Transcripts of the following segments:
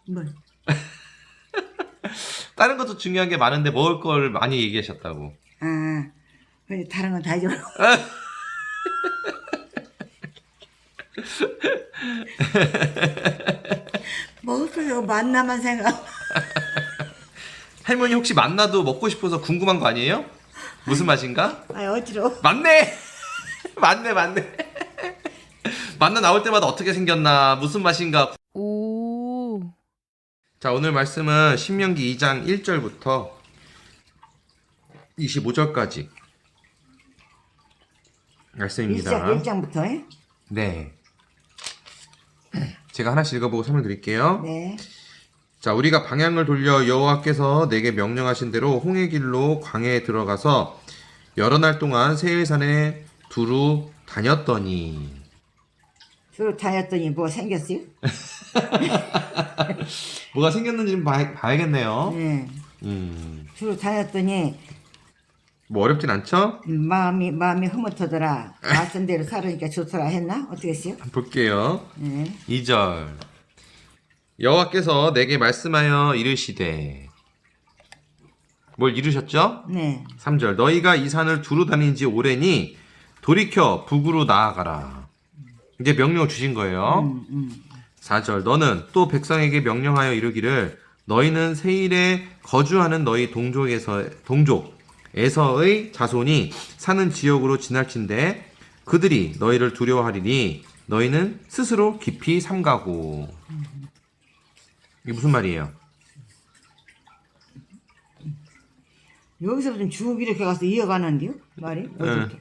뭘? 다른 것도 중요한 게 많은데 먹을 걸 많이 얘기하셨다고. 아, 그래 다른 건 다 잊어버려. 먹을 거 만나만 생각. 할머니 혹시 만나도 먹고 싶어서 궁금한 거 아니에요? 무슨 맛인가? 아, 어지러워. 맞네! 맞네. 만나 나올 때마다 어떻게 생겼나, 무슨 맛인가. 오. 자, 오늘 말씀은 신명기 2장 1절부터 25절까지 말씀입니다. 1장부터, 예? 네. 제가 하나씩 읽어보고 설명드릴게요. 네. 자, 우리가 방향을 돌려 여호와께서 내게 명령하신 대로 홍해 길로 광야에 들어가서 여러 날 동안 세일산에 두루 다녔더니. 주로 다녔더니 뭐 생겼어요? 뭐가 생겼는지 봐야겠네요. 네. 주로 다녔더니 뭐 어렵진 않죠? 마음이 흐뭇하더라. 말씀 대로 살으니까 좋더라 했나? 어떻게 했어요? 한번 볼게요. 네. 2절. 여호와께서 내게 말씀하여 이르시되. 뭘 이르셨죠? 네. 3절. 너희가 이 산을 두루 다닌 지 오래니 돌이켜 북으로 나아가라. 이제 명령을 주신 거예요. 4절. 너는 또 백성에게 명령하여 이르기를 너희는 세일에 거주하는 너희 동족에서의 자손이 사는 지역으로 지날진대 그들이 너희를 두려워하리니 너희는 스스로 깊이 삼가고. 이게 무슨 말이에요? 여기서부터 쭉 이렇게 가서 이어가는데요? 말이? 어떻게?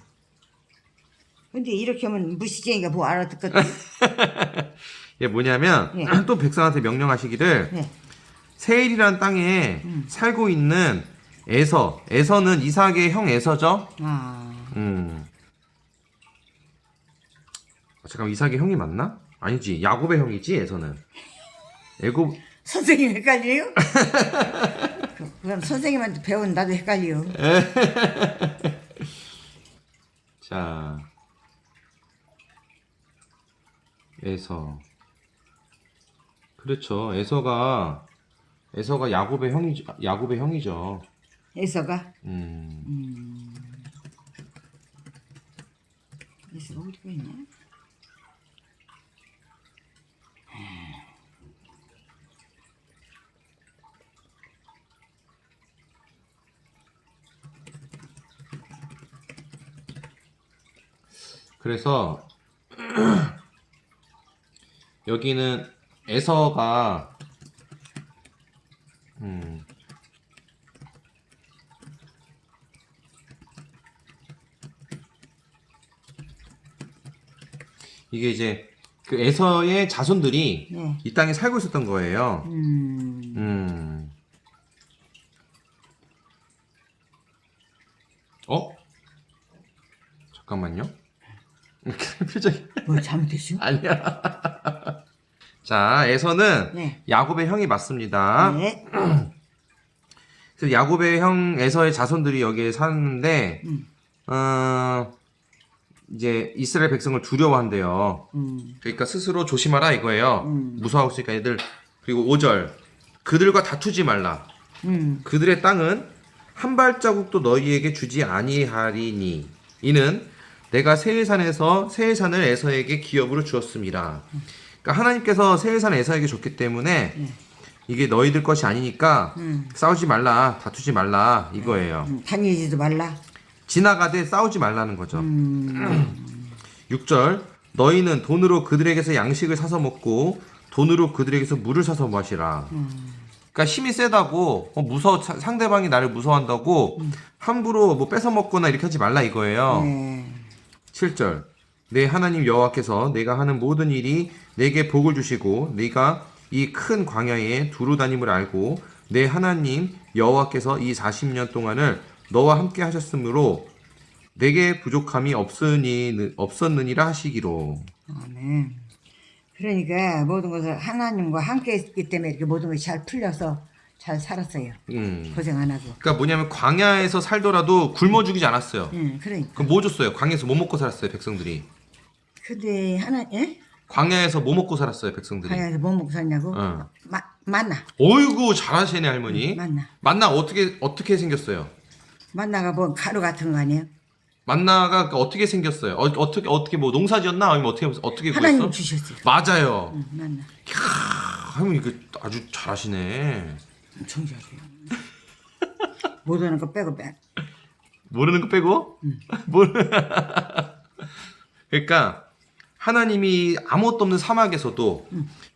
근데 이렇게 하면 무시쟁이가 뭐 알아듣거든. 이게 뭐냐면 예. 또 백성한테 명령하시기를 네. 세일이라는 땅에 살고 있는 에서는 이삭의 형 에서죠? 아, 잠깐 이삭의 형이 맞나? 아니지, 야곱의 형이지. 에서는 애굽. 선생님 헷갈려요? 그럼 선생님한테 배운 나도 헷갈려. 자, 에서. 그렇죠. 에서가 야곱의 형이죠. 에서가? 음. 에서가 어디가 있냐? 그래서 여기는 에서가 이게 이제 그 에서의 자손들이 네. 이 땅에 살고 있었던 거예요. 어? 잠깐만요. 표정이. 뭐 잘못했어? 아니야. 자, 에서는 네. 야곱의 형이 맞습니다. 네. 그래서 야곱의 형 에서의 자손들이 여기에 사는데, 이제 이스라엘 백성을 두려워한대요. 그러니까 스스로 조심하라 이거예요. 무서워하고 있으니까 애들. 그리고 5절. 그들과 다투지 말라. 그들의 땅은 한 발자국도 너희에게 주지 아니하리니 이는 내가 세일산을 에서에게 기업으로 주었습니다. 그러니까 하나님께서 세일산 에서에게 줬기 때문에 이게 너희들 것이 아니니까 싸우지 말라, 다투지 말라 이거예요. 다니지도 말라. 지나가되 싸우지 말라는 거죠. 6절. 너희는 돈으로 그들에게서 양식을 사서 먹고 돈으로 그들에게서 물을 사서 마시라. 그러니까 힘이 세다고 상대방이 나를 무서워한다고 함부로 뭐 뺏어 먹거나 이렇게 하지 말라 이거예요. 7절. 내 하나님 여호와께서 내가 하는 모든 일이 내게 복을 주시고 네가 이 큰 광야에 두루 다님을 알고 내 하나님 여호와께서 이 40년 동안을 너와 함께 하셨으므로 내게 부족함이 없었느니라 하시기로. 아멘. 그러니까 모든 것을 하나님과 함께 했기 때문에 이렇게 모든 것이 잘 풀려서 잘 살았어요. 고생 안 하고. 그러니까 뭐냐면 광야에서 살더라도 굶어 죽이지 않았어요. 그러니까. 그럼 뭐 줬어요? 광야에서 뭐 먹고 살았어요, 백성들이? 근데 예? 광야에서 뭐 먹고 살았어요, 백성들이? 광야에서 뭐 먹고 살냐고? 어. 만나. 어이구 잘하시네 할머니. 만나. 만나 어떻게 생겼어요? 만나가 뭐 가루 같은 거 아니에요? 만나가 어떻게 생겼어요? 어떻게 뭐 농사지었나? 아니면 어떻게 하나님 구했어? 주셨어요. 맞아요. 만나. 할머니 이거 아주 잘하시네. 엄청 잘해요. 모르는 거 빼고 빼. 모르는 거 빼고? 그러니까 하나님이 아무것도 없는 사막에서도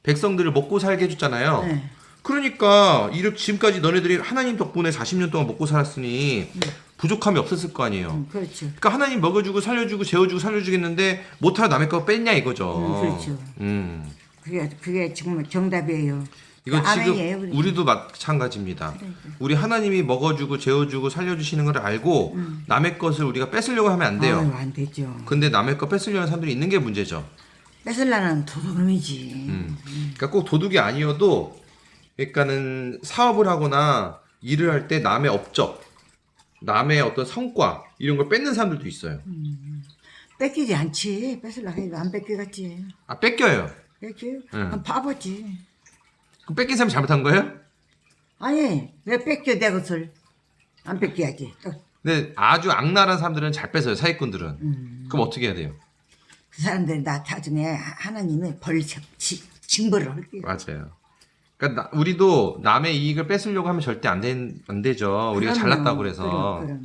백성들을 먹고 살게 해줬잖아요. 네. 그러니까 이렇게 지금까지 너네들이 하나님 덕분에 40년 동안 먹고 살았으니 부족함이 없었을 거 아니에요. 그렇죠. 그러니까 하나님 먹여주고 살려주고 재워주고 살려주겠는데 못하러 남의 거 뺐냐 이거죠. 그렇죠. 그게 정말 정답이에요. 이거 아멘이에요, 지금 그렇죠. 우리도 마찬가지입니다. 우리 하나님이 먹어주고 재워주고 살려주시는 걸 알고 남의 것을 우리가 뺏으려고 하면 안 돼요. 아유, 안 되죠. 근데 남의 거 뺏으려는 사람들이 있는 게 문제죠. 뺏으려는 도둑놈이지. 그러니까 꼭 도둑이 아니어도 그러니까는 사업을 하거나 일을 할 때 남의 업적, 남의 어떤 성과 이런 걸 뺏는 사람들도 있어요. 뺏기지 않지. 뺏으려고 해도 안 뺏기겠지. 아 뺏겨요. 뺏기? 응. 바보지. 그럼 뺏긴 사람이 잘못한 거예요? 아니 왜 뺏겨 내 것을. 안 뺏겨야지. 근데 아주 악랄한 사람들은 잘 뺏어요. 사기꾼들은. 그럼 어떻게 해야 돼요? 그 사람들 나 나중에 하나님이 징벌을 할게요. 맞아요. 그러니까 우리도 남의 이익을 뺏으려고 하면 절대 안 되죠. 우리가 그럼요. 잘났다고 그래서. 그럼.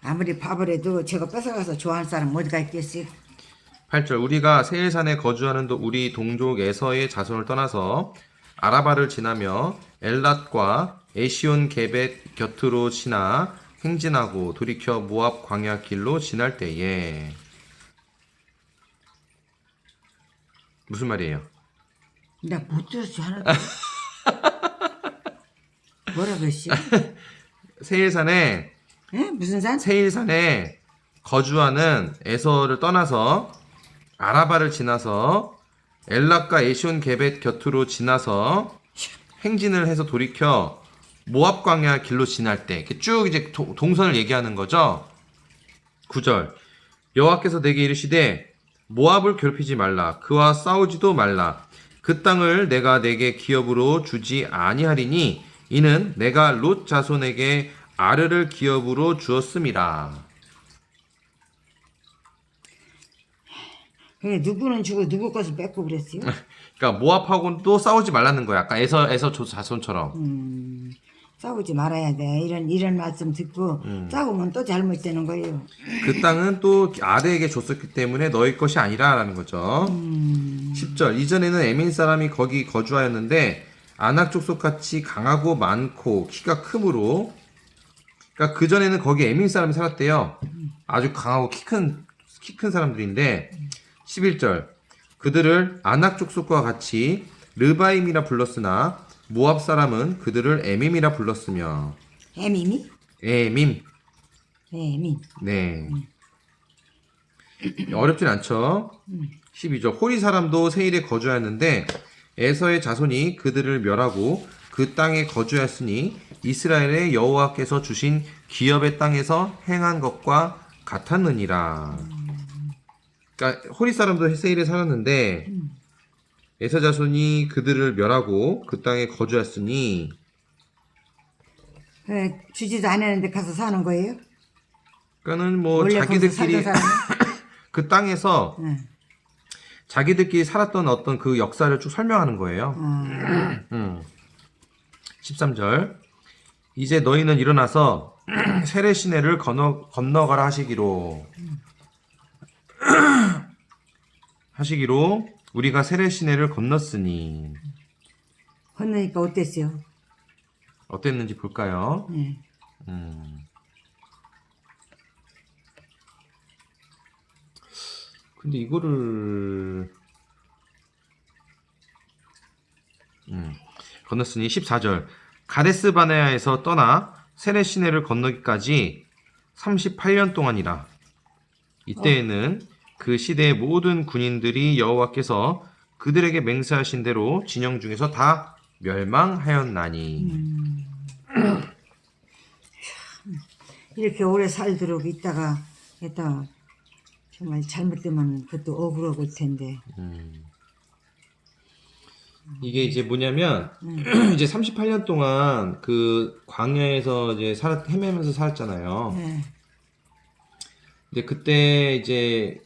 아무리 바보라도 저거 뺏어가서 좋아하는 사람 어디가 있겠어요? 8절 우리가 세일산에 거주하는 우리 동족 에서의 자손을 떠나서 아라바를 지나며 엘랏과 에시온 게벳 곁으로 지나 행진하고 돌이켜 모압 광야 길로 지날 때에 무슨 말이에요? 나 못 들었지 하나도. 뭐라 그랬지? 세일산에 에? 무슨 산? 세일산에 거주하는 에서를 떠나서 아라바를 지나서 엘락과 에시온 게벳 곁으로 지나서 행진을 해서 돌이켜 모압 광야 길로 지날 때 이렇게 쭉 이제 동선을 얘기하는 거죠. 9절 여호와께서 내게 이르시되 모압을 괴롭히지 말라 그와 싸우지도 말라 그 땅을 내가 내게 기업으로 주지 아니하리니 이는 내가 롯 자손에게 아르를 기업으로 주었음이라. 그래, 누구는 주고 누구 것을 뺏고 그랬어요? 그러니까 모압하고는 또 싸우지 말라는 거야. 아까 에서 자손처럼. 싸우지 말아야 돼. 이런 말씀 듣고 싸우면 또 잘못되는 거예요. 그 땅은 또 아들에게 줬었기 때문에 너희 것이 아니라라는 거죠. 10절 이전에는 에민 사람이 거기 거주하였는데 아낙 족속같이 강하고 많고 키가 크므로 그러니까 그 전에는 거기 에민 사람이 살았대요. 아주 강하고 키 큰 사람들인데 11절 그들을 아낙 족속과 같이 르바임이라 불렀으나 모압 사람은 그들을 에밈이라 불렀으며 에밈이? 에밈 에밈. 네 어렵진 않죠. 12절 호리 사람도 세일에 거주하였는데 에서의 자손이 그들을 멸하고 그 땅에 거주하였으니 이스라엘의 여호와께서 주신 기업의 땅에서 행한 것과 같았느니라. 그러니까 호리 사람도 세일에 살았는데 에서 자손이 그들을 멸하고 그 땅에 거주했으니 그래, 주지도 않았는데 가서 사는 거예요? 그러니까는 뭐 원래 자기들끼리 거기서 살던 그 땅에서 사람은? 자기들끼리 살았던 어떤 그 역사를 쭉 설명하는 거예요. 13절 이제 너희는 일어나서 세례 시내를 건너가라 하시기로 우리가 세례 시내를 건넜으니 건너니까 어땠어요? 어땠는지 볼까요? 네. 근데 이거를 건넜으니 14절 가데스 바네아에서 떠나 세례 시내를 건너기까지 38년 동안이라. 이때에는 그 시대의 모든 군인들이 여호와께서 그들에게 맹세하신 대로 진영 중에서 다 멸망하였나니. 이렇게 오래 살도록 있다가 정말 잘못되면 그것도 억울하고 텐데. 이게 이제 뭐냐면 이제 38년 동안 그 광야에서 이제 헤매면서 살았잖아요. 네. 근데 그때 이제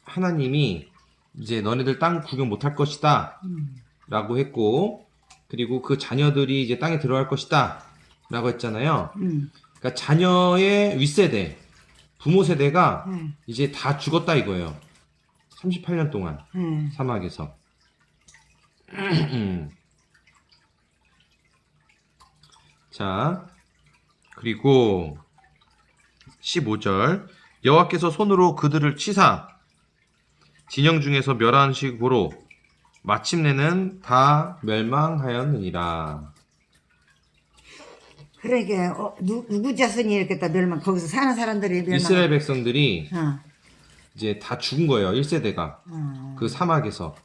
하나님이 이제 너네들 땅 구경 못할 것이다 라고 했고, 그리고 그 자녀들이 이제 땅에 들어갈 것이다 라고 했잖아요. 그러니까 자녀의 윗세대, 부모 세대가 이제 다 죽었다 이거예요. 38년 동안 사막에서. 자, 그리고 15절 여호와께서 손으로 그들을 치사 진영 중에서 멸하시고로 마침내는 다 멸망하였느니라. 그러니까 누구 자손이 이렇게 다 멸망, 거기서 사는 사람들이 멸망. 이스라엘 백성들이 어. 이제 다 죽은 거예요. 1세대가. 그 사막에서,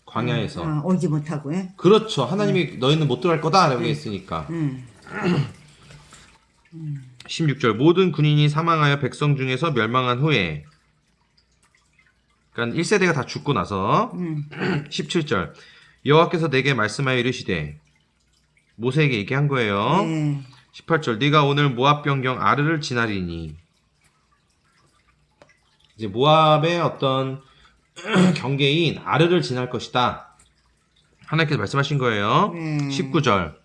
광야에서. 오지 못하고. 예? 그렇죠. 하나님이 너희는 못 들어갈 거다 라고 했으니까. 16절 모든 군인이 사망하여 백성 중에서 멸망한 후에, 그러니까 1세대가 다 죽고 나서 17절 여호와께서 내게 말씀하여 이르시되, 모세에게 얘기한 거예요. 네. 18절 네가 오늘 모압 변경 아르를 지나리니, 이제 모압의 어떤 경계인 아르를 지날 것이다 하나님께서 말씀하신 거예요. 19절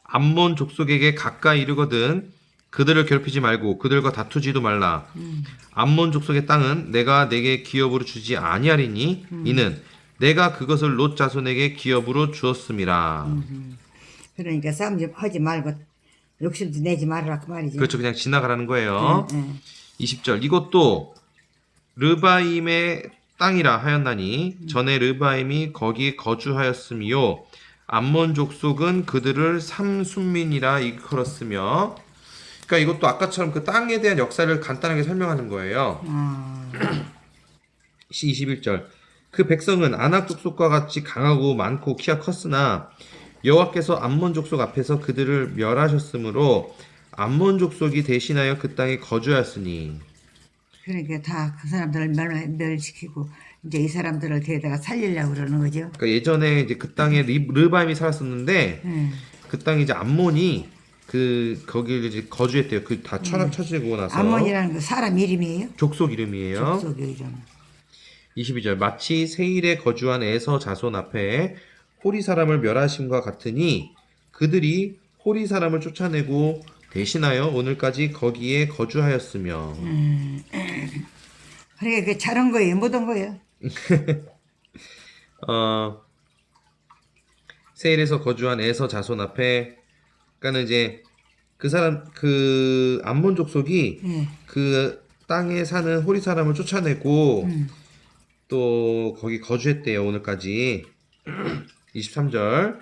암몬 족속에게 가까이 이르거든 그들을 괴롭히지 말고 그들과 다투지도 말라. 암몬 족속의 땅은 내가 내게 기업으로 주지 아니하리니 이는 내가 그것을 롯 자손에게 기업으로 주었음이라. 그러니까 싸움 좀 하지 말고 욕심도 내지 말라 그 말이지. 그렇죠. 그냥 지나가라는 거예요. 20절 이것도 르바임의 땅이라 하였나니 전에 르바임이 거기 거주하였으며 암몬 족속은 그들을 삼순민이라 일컬었으며. 그러니까 이것도 아까처럼 그 땅에 대한 역사를 간단하게 설명하는 거예요. 21절 그 백성은 아낙 족속과 같이 강하고 많고 키가 컸으나 여호와께서 암몬 족속 앞에서 그들을 멸하셨으므로 암몬 족속이 대신하여 그 땅에 거주하였으니. 그러니까 다 그 사람들을 멸시키고 이제 이 사람들을 데려다가 살리려고 그러는 거죠. 그러니까 예전에 이제 그 땅에 르바임이 살았었는데 그 땅에 이제 암몬이 거기를 이제 거주했대요. 그 다 쳐지고 나서. 암몬이라는 그 사람 이름이에요? 족속 이름이에요. 족속 이름. 22절 마치 세일에 거주한 에서 자손 앞에 호리 사람을 멸하심과 같으니 그들이 호리 사람을 쫓아내고 대신하여 오늘까지 거기에 거주하였으며. 그러니까 그 잘한 거예요, 못한 거예요? 세일에서 거주한 에서 자손 앞에, 그러니까는 이제 그 암몬 족속이 그 땅에 사는 호리 사람을 쫓아내고 또 거기 거주했대요, 오늘까지. 23절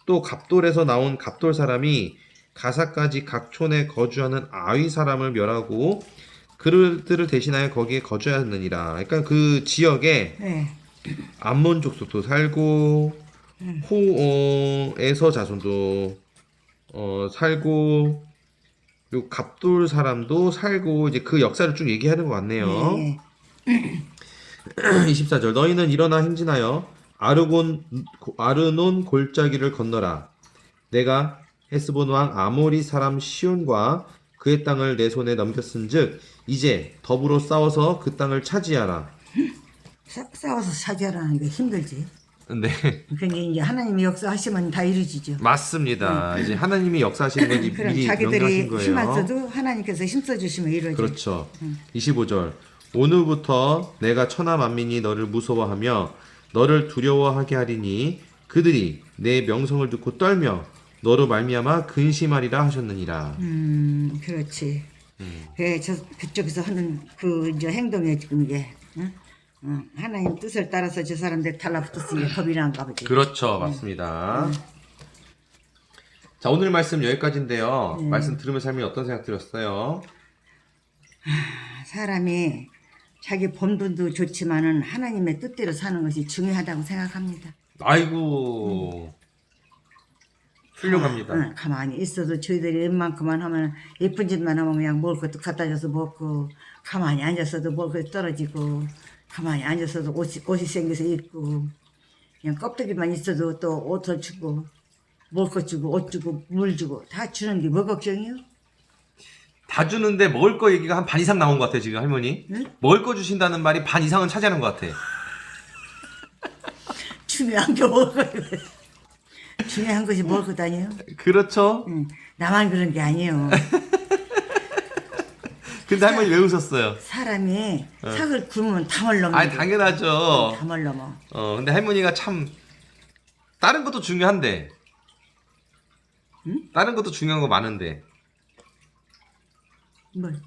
또 갑돌에서 나온 갑돌 사람이 가사까지 각 촌에 거주하는 아위 사람을 멸하고 그들을 대신하여 거기에 거주하였느니라. 그러니까 그 지역에 암몬 족속도 살고 에서 자손도 살고 그리고 갑돌 사람도 살고, 이제 그 역사를 쭉 얘기하는 것 같네요. 24절 너희는 일어나 행진하여 아르논 골짜기를 건너라. 내가 헤스본 왕 아모리 사람 시온과 그의 땅을 내 손에 넘겼은즉 이제 더불어 싸워서 그 땅을 차지하라. 싸워서 차지하라는 게 힘들지. 네. 그러니까 이제 하나님이 역사하시면 다 이루어지죠. 맞습니다. 이제 하나님이 역사하시는 건 그럼 미리 자기들이 명령하신 거예요. 힘 안 써도 하나님께서 힘써 주시면 이루어져. 그렇죠. 25절 오늘부터 내가 천하 만민이 너를 무서워하며 너를 두려워하게 하리니 그들이 내 명성을 듣고 떨며 너로 말미암아 근심하리라 하셨느니라. 그렇지. 그쪽에서 하는 그 이제 행동에 지금 이게 하나님 뜻을 따라서 저 사람들 달라붙었으니까 겁이 난가 보지. 그렇죠. 맞습니다. 자, 오늘 말씀 여기까지인데요. 말씀 들으면서 삶이 어떤 생각 들었어요? 사람이 자기 본분도 좋지만은 하나님의 뜻대로 사는 것이 중요하다고 생각합니다. 아이고 훌륭합니다. 가만히 있어도 저희들이 웬만큼만 하면 예쁜 짓만 하면 그냥 먹을 것도 갖다 줘서 먹고, 가만히 앉았어도 먹을 것 떨어지고, 가만히 앉았어도 옷이 생겨서 입고, 그냥 껍데기만 있어도 또 옷을 주고 먹을 거 주고 옷 주고 물 주고 다 주는데 뭐 걱정이요? 다 주는데 먹을 거 얘기가 한 반 이상 나온 것 같아 지금 할머니. 응? 먹을 거 주신다는 말이 반 이상은 차지하는 것 같아. 중요한 게 먹을 거예요. 중요한 것이 먹을 것 아니에요? 그렇죠. 응. 나만 그런 게 아니에요. 근데 할머니 왜 웃었어요? 사람이 sak을 굶으면 담을 넘어. 아니 당연하죠. 담을 넘어. 근데 할머니가 참 다른 것도 중요한데. 응? 다른 것도 중요한 거 많은데. 뭘?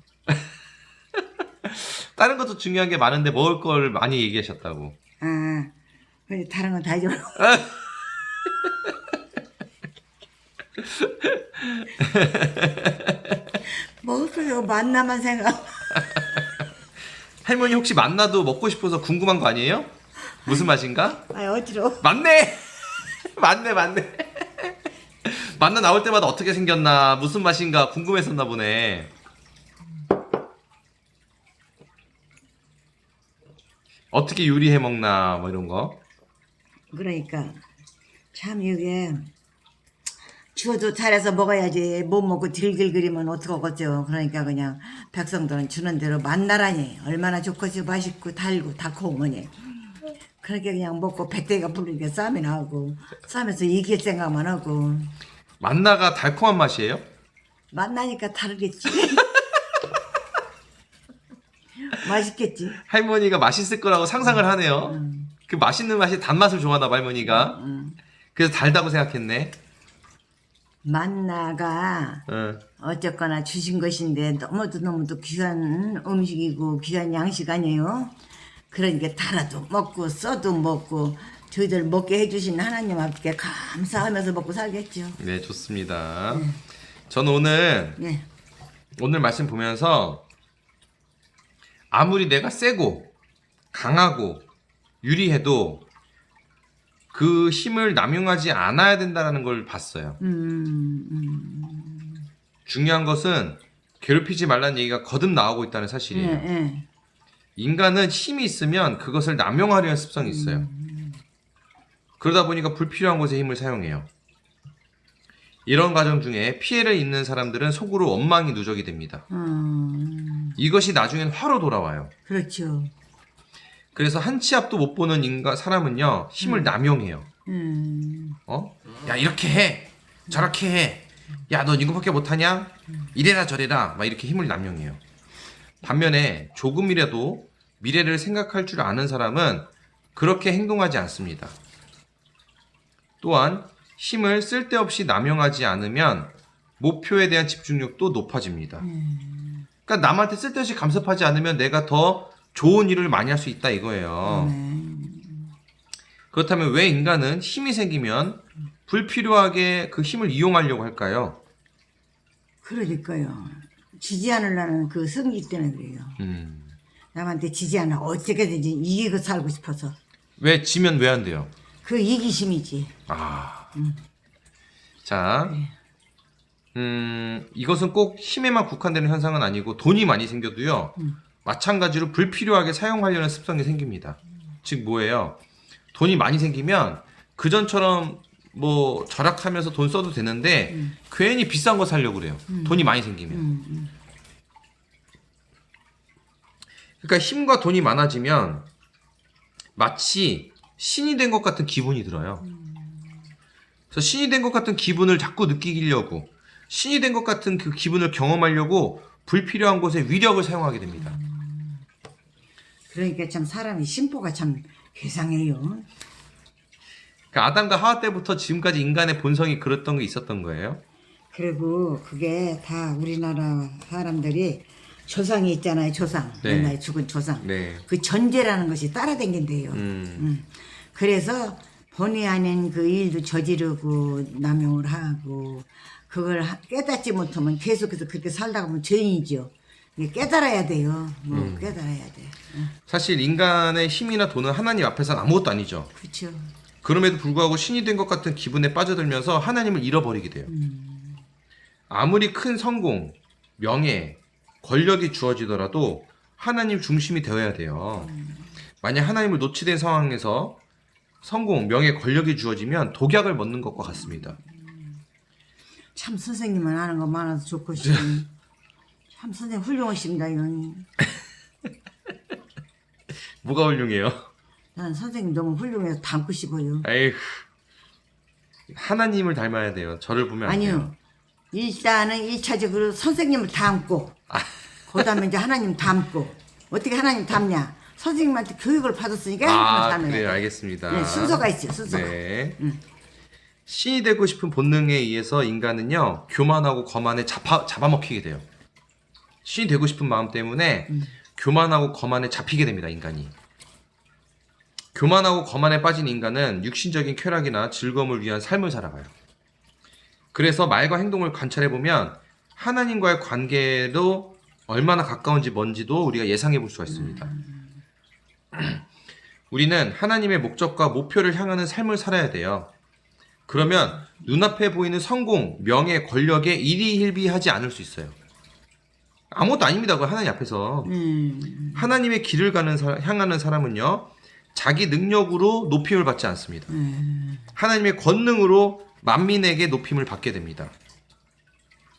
다른 것도 중요한 게 많은데 먹을 걸 많이 얘기하셨다고. 아, 근데 다른 건 다 잊어버려. 먹을 거요 만나만 생각. 할머니 혹시 만나도 먹고 싶어서 궁금한 거 아니에요? 무슨 맛인가? 아, 어지러. 맞네! 맞네. 만나 나올 때마다 어떻게 생겼나, 무슨 맛인가 궁금했었나 보네. 어떻게 요리해 먹나, 뭐 이런 거. 그러니까 참 이게 주어도 잘해서 먹어야지 못 먹고 딜딜거리면 어떡하겠죠. 그러니까 그냥 백성들은 주는 대로 만나라니 얼마나 좋겠지. 맛있고 달고 달콤하니 그렇게 그냥 먹고 배때기가 부르니까 쌈이나 하고 쌈에서 이길 생각만 하고 만나가 달콤한 맛이에요? 만나니까 다르겠지. 맛있겠지. 할머니가 맛있을 거라고 상상을 하네요. 그 맛있는 맛이 단맛을 좋아하나 봐, 할머니가. 그래서 달다고 생각했네. 만나가 응. 어쨌거나 주신 것인데 너무도 귀한 음식이고 귀한 양식 아니에요. 그러니까 달아도 먹고 써도 먹고 저희들 먹게 해주신 하나님 앞에 감사하면서 먹고 살겠죠. 네, 좋습니다. 저는 오늘 네. 말씀 보면서 아무리 내가 세고 강하고 유리해도 그 힘을 남용하지 않아야 된다는 걸 봤어요. 중요한 것은 괴롭히지 말라는 얘기가 거듭 나오고 있다는 사실이에요. 네. 인간은 힘이 있으면 그것을 남용하려는 습성이 있어요. 그러다 보니까 불필요한 곳에 힘을 사용해요. 이런 과정 중에 피해를 입는 사람들은 속으로 원망이 누적이 됩니다. 이것이 나중엔 화로 돌아와요. 그렇죠. 그래서 한 치 앞도 못 보는 사람은요, 힘을 남용해요. 야, 이렇게 해. 저렇게 해. 야, 넌 이거밖에 못하냐? 이래라 저래라. 막 이렇게 힘을 남용해요. 반면에 조금이라도 미래를 생각할 줄 아는 사람은 그렇게 행동하지 않습니다. 또한 힘을 쓸데없이 남용하지 않으면 목표에 대한 집중력도 높아집니다. 그러니까 남한테 쓸데없이 간섭하지 않으면 내가 더 좋은 일을 많이 할 수 있다 이거예요. 그렇다면 왜 인간은 힘이 생기면 불필요하게 그 힘을 이용하려고 할까요? 그러니까요. 지지 않으려는 그 성기 때문에 그래요. 남한테 지지 않아 어떻게든지 이기고 살고 싶어서. 왜 지면 왜 안 돼요? 그 이기심이지. 자, 이것은 꼭 힘에만 국한되는 현상은 아니고 돈이 많이 생겨도요. 마찬가지로 불필요하게 사용하려는 습성이 생깁니다. 즉 뭐예요? 돈이 많이 생기면 그전처럼 뭐 절약하면서 돈 써도 되는데 괜히 비싼 거 사려고 그래요. 돈이 많이 생기면. 그러니까 힘과 돈이 많아지면 마치 신이 된 것 같은 기분이 들어요. 그래서 신이 된 것 같은 기분을 자꾸 느끼려고, 신이 된 것 같은 그 기분을 경험하려고 불필요한 곳에 위력을 사용하게 됩니다. 그러니까 참 사람이 심보가 참 괴상해요. 그러니까 아담과 하와 때부터 지금까지 인간의 본성이 그랬던 게 있었던 거예요. 그리고 그게 다 우리나라 사람들이 조상이 있잖아요. 조상. 네. 옛날에 죽은 조상. 네. 그 전제라는 것이 따라다닌대요. 그래서 본의 아닌 그 일도 저지르고 남용을 하고 그걸 깨닫지 못하면 계속해서 그렇게 살다 보면 죄인이죠. 이게 깨달아야 돼요. 깨달아야 돼. 사실 인간의 힘이나 돈은 하나님 앞에서는 아무것도 아니죠. 그렇죠. 그럼에도 불구하고 신이 된 것 같은 기분에 빠져들면서 하나님을 잃어버리게 돼요. 아무리 큰 성공, 명예, 권력이 주어지더라도 하나님 중심이 되어야 돼요. 만약 하나님을 놓치된 상황에서 성공, 명예, 권력이 주어지면 독약을 먹는 것과 같습니다. 참 선생님은 아는 거 많아서 좋고 싶은 참 선생님 훌륭하십니다. 이건 뭐가 훌륭해요? 난 선생님 너무 훌륭해서 닮고 싶어요. 에휴, 하나님을 닮아야 돼요. 저를 보면 안 돼요. 아니요. 일단은 1차적으로 선생님을 닮고 그 다음에 이제 하나님 닮고 어떻게 하나님 닮냐. 선생님한테 교육을 받았으니까 하나님을 닮아야 그래요. 돼. 알겠습니다. 네, 순서가 있어요. 순서가. 네. 신이 되고 싶은 본능에 의해서 인간은요, 교만하고 거만에 잡아먹히게 돼요. 신이 되고 싶은 마음 때문에 교만하고 거만에 잡히게 됩니다, 인간이. 교만하고 거만에 빠진 인간은 육신적인 쾌락이나 즐거움을 위한 삶을 살아가요. 그래서 말과 행동을 관찰해보면 하나님과의 관계도 얼마나 가까운지 먼지도 우리가 예상해 볼 수가 있습니다. 우리는 하나님의 목적과 목표를 향하는 삶을 살아야 돼요. 그러면 눈앞에 보이는 성공, 명예, 권력에 일희일비하지 않을 수 있어요. 아무것도 아닙니다. 그 하나님 앞에서. 하나님의 길을 향하는 사람은요, 자기 능력으로 높임을 받지 않습니다. 하나님의 권능으로 만민에게 높임을 받게 됩니다.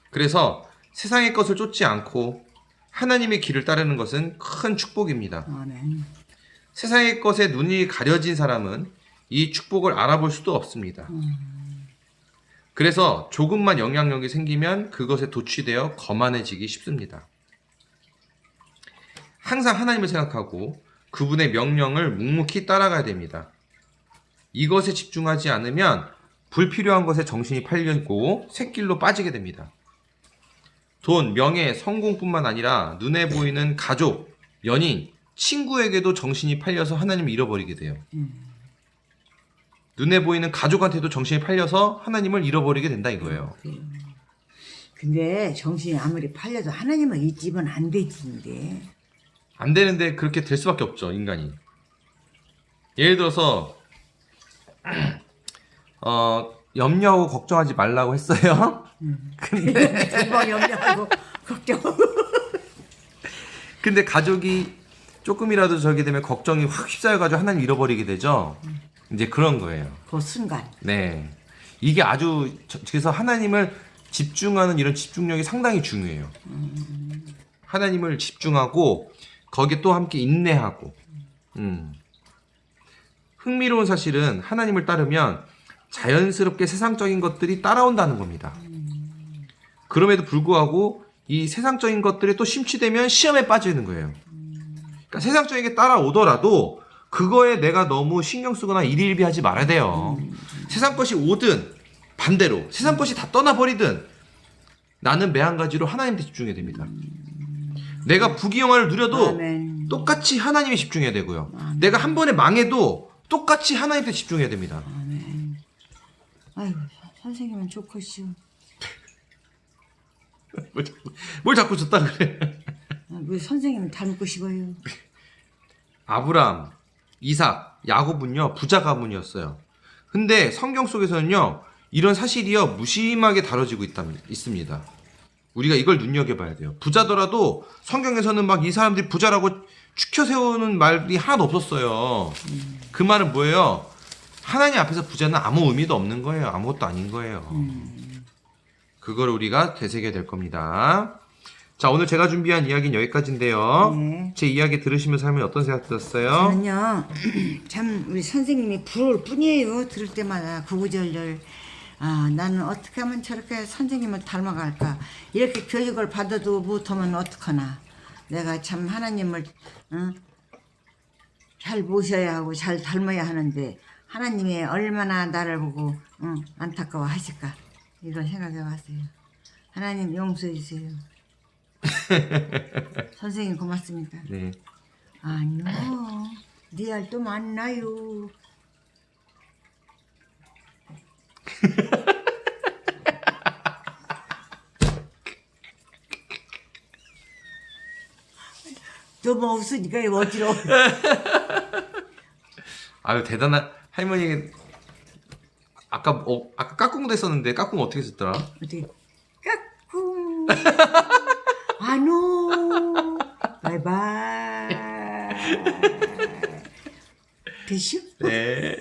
그래서 세상의 것을 쫓지 않고 하나님의 길을 따르는 것은 큰 축복입니다. 아멘. 세상의 것에 눈이 가려진 사람은 이 축복을 알아볼 수도 없습니다. 그래서 조금만 영향력이 생기면 그것에 도취되어 거만해지기 쉽습니다. 항상 하나님을 생각하고 그분의 명령을 묵묵히 따라가야 됩니다. 이것에 집중하지 않으면 불필요한 것에 정신이 팔리고 샛길로 빠지게 됩니다. 돈, 명예, 성공뿐만 아니라 눈에 보이는 가족, 연인, 친구에게도 정신이 팔려서 하나님을 잃어버리게 돼요. 눈에 보이는 가족한테도 정신이 팔려서 하나님을 잃어버리게 된다 이거예요. 근데 정신이 아무리 팔려도 하나님을 잊으면 안 되지. 안 되는데 그렇게 될 수밖에 없죠, 인간이. 예를 들어서 염려하고 걱정하지 말라고 했어요. 근데 금방 염려하고 걱정. 근데 가족이 조금이라도 저기 되면 걱정이 확 휩싸여가지고 하나님 잃어버리게 되죠. 이제 그런 거예요. 그 순간. 네, 이게 아주 그래서 하나님을 집중하는 이런 집중력이 상당히 중요해요. 하나님을 집중하고 거기에 또 함께 인내하고. 흥미로운 사실은 하나님을 따르면 자연스럽게 세상적인 것들이 따라온다는 겁니다. 그럼에도 불구하고 이 세상적인 것들이 또 심취되면 시험에 빠지는 거예요. 그러니까 세상적인 게 따라오더라도 그거에 내가 너무 신경 쓰거나 일희일비하지 말아야 돼요. 세상 것이 오든 반대로 세상 것이 다 떠나버리든 나는 매한가지로 하나님한테 집중해야 됩니다. 내가 부귀영화를 누려도 아멘. 똑같이 하나님에 집중해야 되고요. 내가 한 번에 망해도 똑같이 하나님한테 집중해야 됩니다. 아멘. 아이고 선생님은 좋겠슈. 뭘 자꾸 줬다 그래. 우리 선생님을 닮고 싶어요. 아브람, 이삭, 야곱은요 부자 가문이었어요. 근데 성경 속에서는요 이런 사실이요 무심하게 다뤄지고 있습니다. 우리가 이걸 눈여겨봐야 돼요. 부자더라도 성경에서는 막 이 사람들이 부자라고 추켜 세우는 말이 하나도 없었어요. 그 말은 뭐예요? 하나님 앞에서 부자는 아무 의미도 없는 거예요. 아무것도 아닌 거예요. 그걸 우리가 되새겨야 될 겁니다. 자, 오늘 제가 준비한 이야기는 여기까지인데요. 네. 제 이야기 들으시면서 하면 어떤 생각 들었어요? 저는요 참 우리 선생님이 부러울 뿐이에요. 들을 때마다 구구절절 나는 어떻게 하면 저렇게 선생님을 닮아갈까. 이렇게 교육을 받아도 못하면 어떡하나. 내가 참 하나님을 잘 모셔야 하고 잘 닮아야 하는데 하나님이 얼마나 나를 보고 안타까워 하실까 이런 생각해 봤어요. 하나님 용서해 주세요. 선생님 고맙습니다. 네. 아니요 리알 또 만나요. 너무 웃으니까 어지러워. 아유 대단한 할머니. 아까 까꿍도 했었는데 까꿍 어떻게 썼더라? 어떻게 까꿍 아노 바이바이 됐슈? 네.